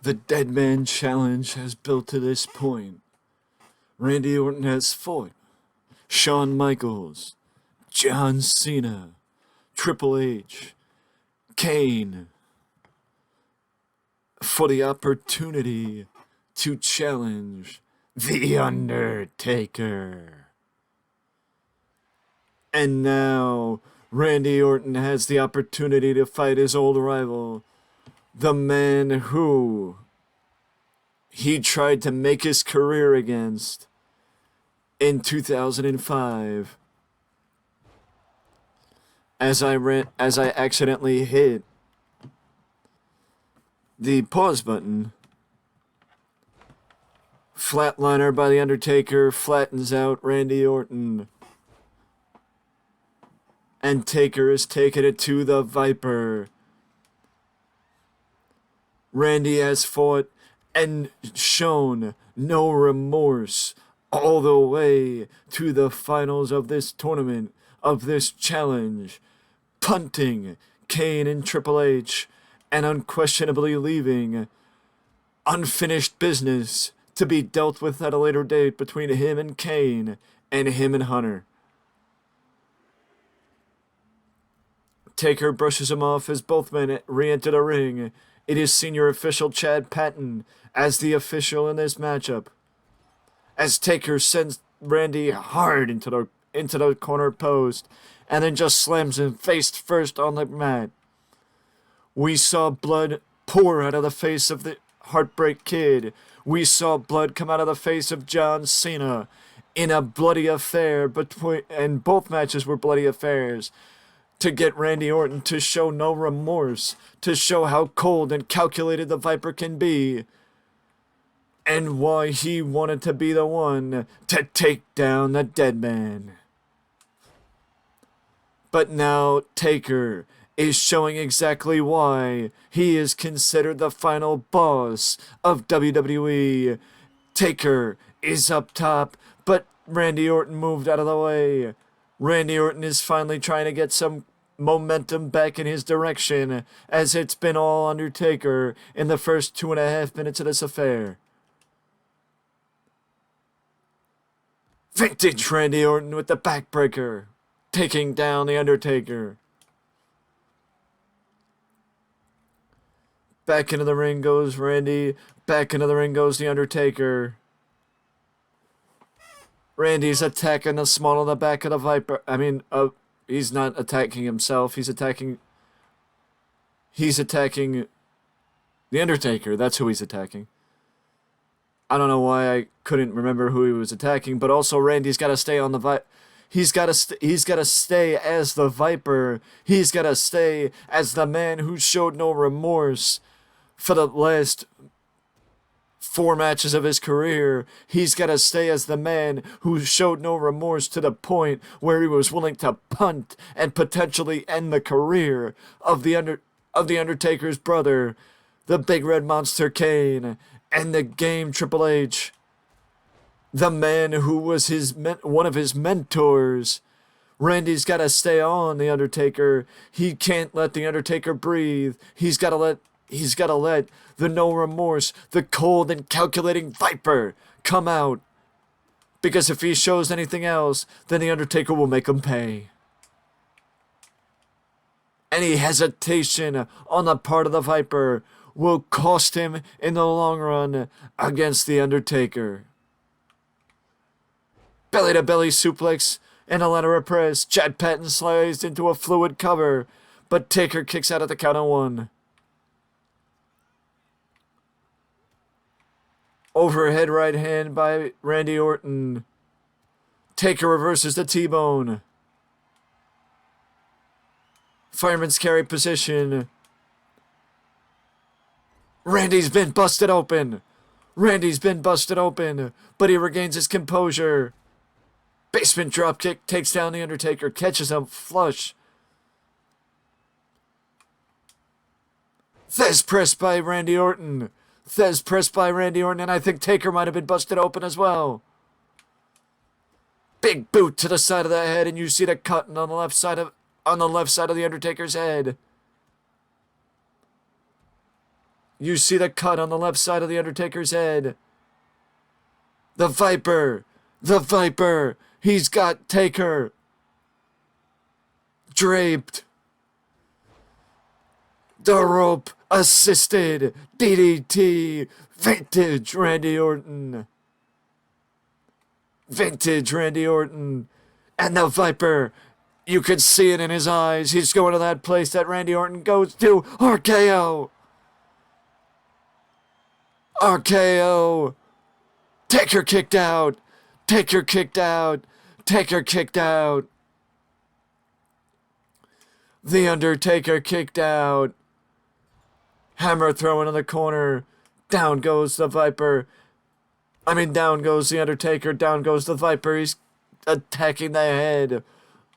The Deadman challenge has built to this point. Randy Orton has fought Shawn Michaels, John Cena, Triple H, Kane for the opportunity to challenge The Undertaker. And now Randy Orton has the opportunity to fight his old rival, the man who he tried to make his career against in 2005. As I accidentally hit the pause button, Flatliner by The Undertaker flattens out Randy Orton. And Taker is taking it to the Viper. Randy has fought and shown no remorse all the way to the finals of this tournament, of this challenge, punting Kane and Triple H and unquestionably leaving unfinished business to be dealt with at a later date between him and Kane and him and Hunter. Taker brushes him off as both men re-enter the ring. It is senior official Chad Patton as the official in this matchup, as Taker sends Randy hard into the corner post and then just slams him face first on the mat. We saw blood pour out of the face of the Heartbreak Kid. We saw blood come out of the face of John Cena in a bloody affair and both matches were bloody affairs, to get Randy Orton to show no remorse, to show how cold and calculated the Viper can be, and why he wanted to be the one to take down the Deadman. But now Taker is showing exactly why he is considered the final boss of WWE. Taker is up top, but Randy Orton moved out of the way. Randy Orton is finally trying to get some momentum back in his direction, as it's been all Undertaker in the first 2.5 minutes of this affair. Vintage Randy Orton with the backbreaker, taking down the Undertaker. Back into the ring goes Randy. Back into the ring goes the Undertaker. Randy's attacking the small of the back of the Viper. He's not attacking himself. He's attacking the Undertaker. That's who he's attacking. I don't know why I couldn't remember who he was attacking, but also Randy's got to stay on the Viper. He's got to stay as the Viper. He's got to stay as the man who showed no remorse for the last 4 matches of his career. He's got to stay as the man who showed no remorse to the point where he was willing to punt and potentially end the career of the Undertaker's brother, the Big Red Monster Kane, and the Game Triple H, the man who was one of his mentors. Randy's got to stay on the Undertaker. He can't let the Undertaker breathe. He's got to let the no remorse, the cold and calculating Viper come out. Because if he shows anything else, then the Undertaker will make him pay. Any hesitation on the part of the Viper will cost him in the long run against the Undertaker. Belly-to-belly suplex and a ladder press. Chad Patton slides into a fluid cover, but Taker kicks out at the count of 1. Overhead right hand by Randy Orton. Taker reverses the T-bone. Fireman's carry position. Randy's been busted open. But he regains his composure. Basement dropkick takes down the Undertaker, catches him flush. Thez press by Randy Orton. And I think Taker might have been busted open as well. Big boot to the side of the head, and you see the cut on the left side of the Undertaker's head. You see the cut on the left side of the Undertaker's head. The Viper. The Viper. He's got Taker draped. The rope assisted DDT. Vintage Randy Orton. Vintage Randy Orton. And the Viper. You could see it in his eyes. He's going to that place that Randy Orton goes to. RKO. RKO. Taker kicked out. Taker kicked out. Taker kicked out. The Undertaker kicked out. Hammer throw into the corner. Down goes the Viper. Down goes the Undertaker. Down goes the Viper. He's attacking the head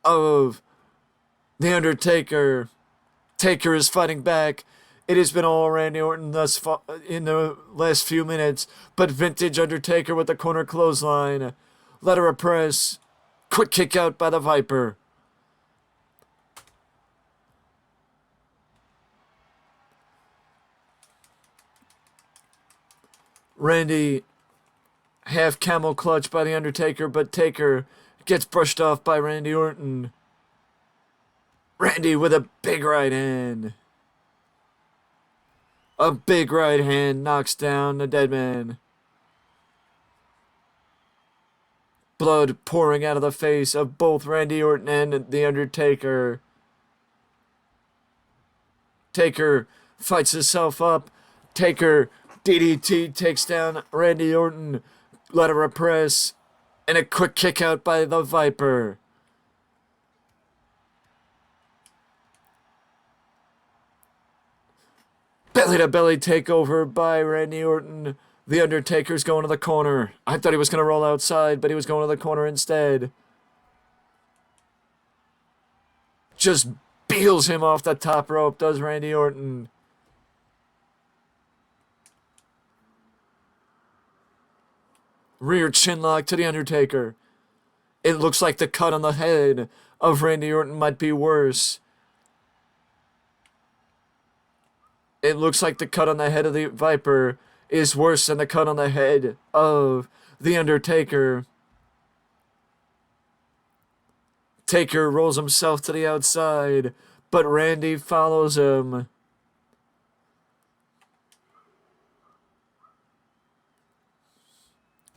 of the Undertaker. Taker is fighting back. It has been all Randy Orton thus far in the last few minutes, but vintage Undertaker with the corner clothesline. Letter of press. Quick kick out by the Viper. Randy, half camel clutch by the Undertaker, but Taker gets brushed off by Randy Orton. Randy with a big right hand. A big right hand knocks down the Deadman. Blood pouring out of the face of both Randy Orton and the Undertaker. Taker fights himself up. Taker DDT takes down Randy Orton. Letter of press. And a quick kick out by the Viper. Belly-to-belly takeover by Randy Orton. The Undertaker's going to the corner. I thought he was going to roll outside, but he was going to the corner instead. Just peels him off the top rope, does Randy Orton. Rear chinlock to the Undertaker. It looks like the cut on the head of Randy Orton might be worse. It looks like the cut on the head of the Viper is worse than the cut on the head of the Undertaker. Taker rolls himself to the outside, but Randy follows him.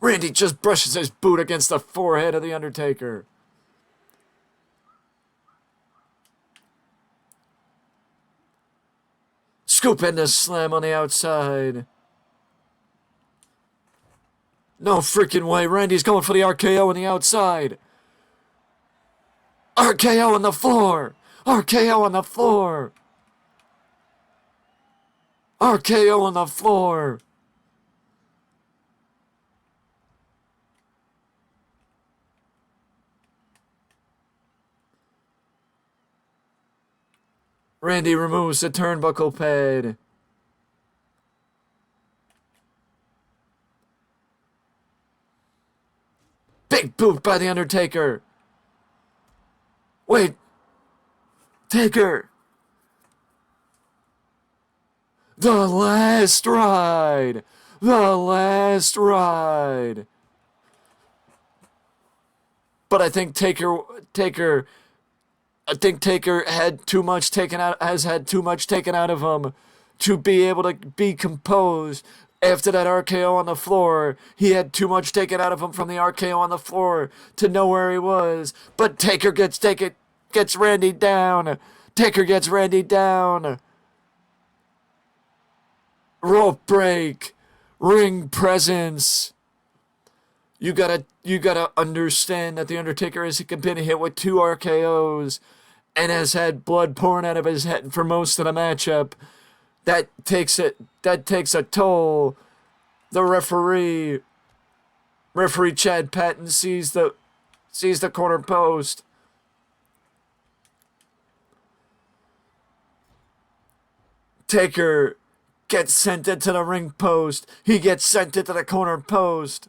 Randy just brushes his boot against the forehead of the Undertaker. Scoop in the slam on the outside. No freaking way. Randy's going for the RKO on the outside. RKO on the floor. RKO on the floor. RKO on the floor. Randy removes the turnbuckle pad. Big boot by the Undertaker. Wait. Taker. The last ride. The last ride. But I think Taker had too much taken out, has had too much taken out of him to be able to be composed after that RKO on the floor. He had too much taken out of him from the RKO on the floor to know where he was. But Taker gets Randy down. Taker gets Randy down. Rope break. Ring presence. You gotta understand that the Undertaker has been hit with 2 RKOs and has had blood pouring out of his head for most of the matchup. That takes a toll. The referee Chad Patton sees the corner post. Taker gets sent into the ring post. He gets sent into the corner post.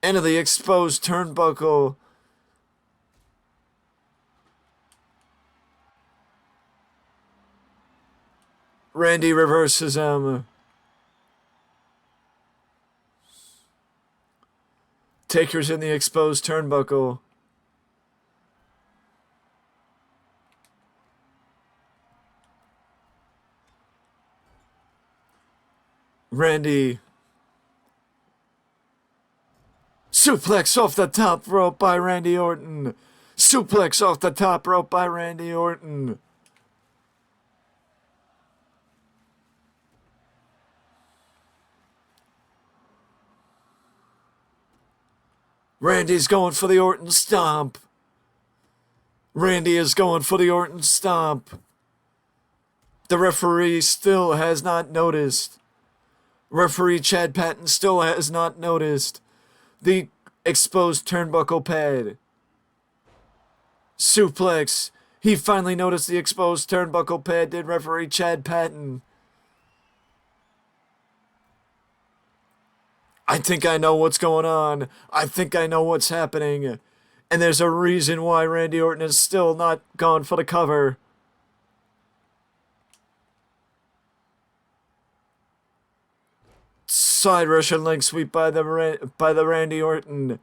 Into the exposed turnbuckle. Randy reverses him. Taker's in the exposed turnbuckle. Randy. Suplex off the top rope by Randy Orton. Suplex off the top rope by Randy Orton. Randy's going for the Orton stomp. Randy is going for the Orton stomp. The referee still has not noticed. Referee Chad Patton still has not noticed the exposed turnbuckle pad. Suplex. He finally noticed the exposed turnbuckle pad, did referee Chad Patton. I think I know what's going on. I think I know what's happening. And there's a reason why Randy Orton is still not gone for the cover. Side Russian leg sweep by the Randy Orton.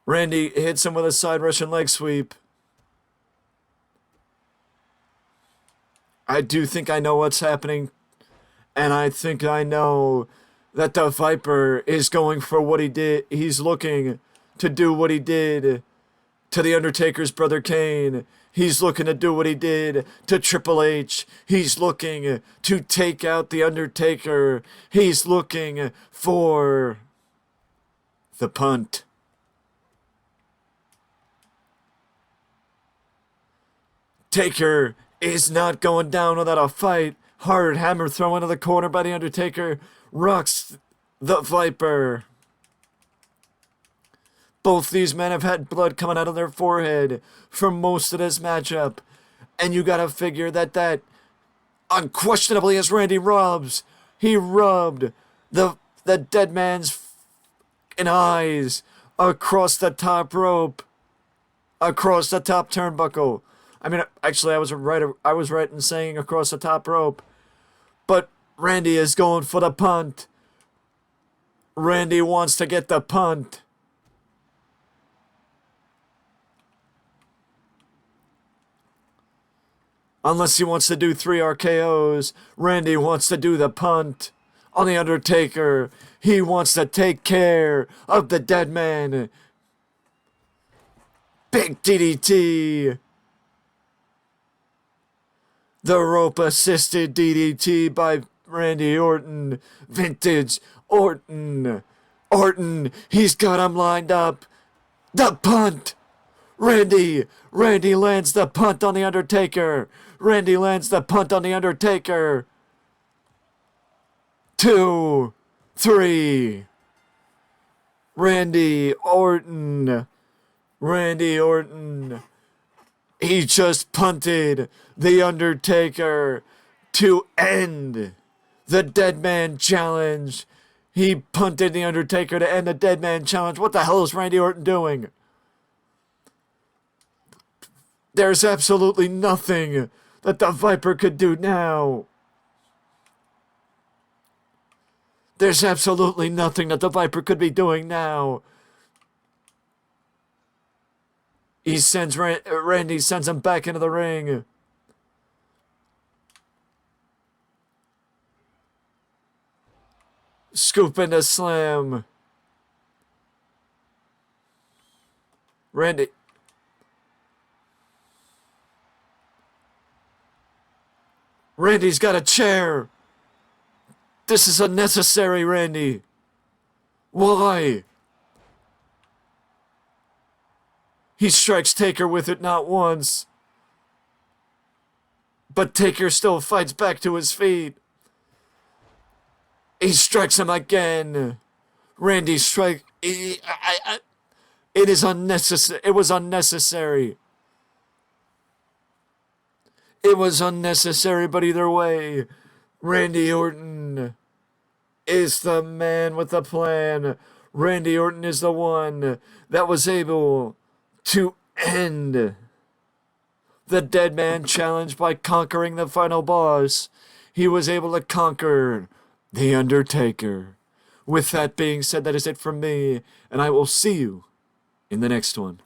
Randy hits him with a side Russian leg sweep. I do think I know what's happening. And I think I know that the Viper is going for what he did. He's looking to do what he did to the Undertaker's brother Kane. He's looking to do what he did to Triple H. He's looking to take out the Undertaker. He's looking for the punt. Taker is not going down without a fight. Hard hammer throw into the corner by the Undertaker. Rocks the Viper. Both these men have had blood coming out of their forehead for most of this matchup. And you gotta figure that unquestionably is Randy rubs. He rubbed the Deadman's eyes across the top rope. Across the top turnbuckle. I mean, actually, I was right in saying across the top rope. But Randy is going for the punt. Randy wants to get the punt. Unless he wants to do 3 RKOs, Randy wants to do the punt on the Undertaker. He wants to take care of the Deadman. Big DDT. The rope-assisted DDT by Randy Orton. Vintage Orton. Orton, he's got him lined up. The punt. Randy lands the punt on the Undertaker. Randy lands the punt on the Undertaker. 2, 3. Randy Orton. He just punted the Undertaker to end the Deadman challenge. He punted the Undertaker to end the Deadman challenge. What the hell is Randy Orton doing? There's absolutely nothing that the Viper could do now. There's absolutely nothing that the Viper could be doing now. He sends Randy sends him back into the ring. Scoop into slam. Randy's got a chair. This is unnecessary, Randy. Why? He strikes Taker with it not once. But Taker still fights back to his feet. He strikes him again. Randy strike. It is unnecessary. It was unnecessary. It was unnecessary, but either way, Randy Orton is the man with the plan. Randy Orton is the one that was able to end the Deadman challenge by conquering the final boss. he was able to conquer the Undertaker. With that being said, that is it from me, and I will see you in the next one.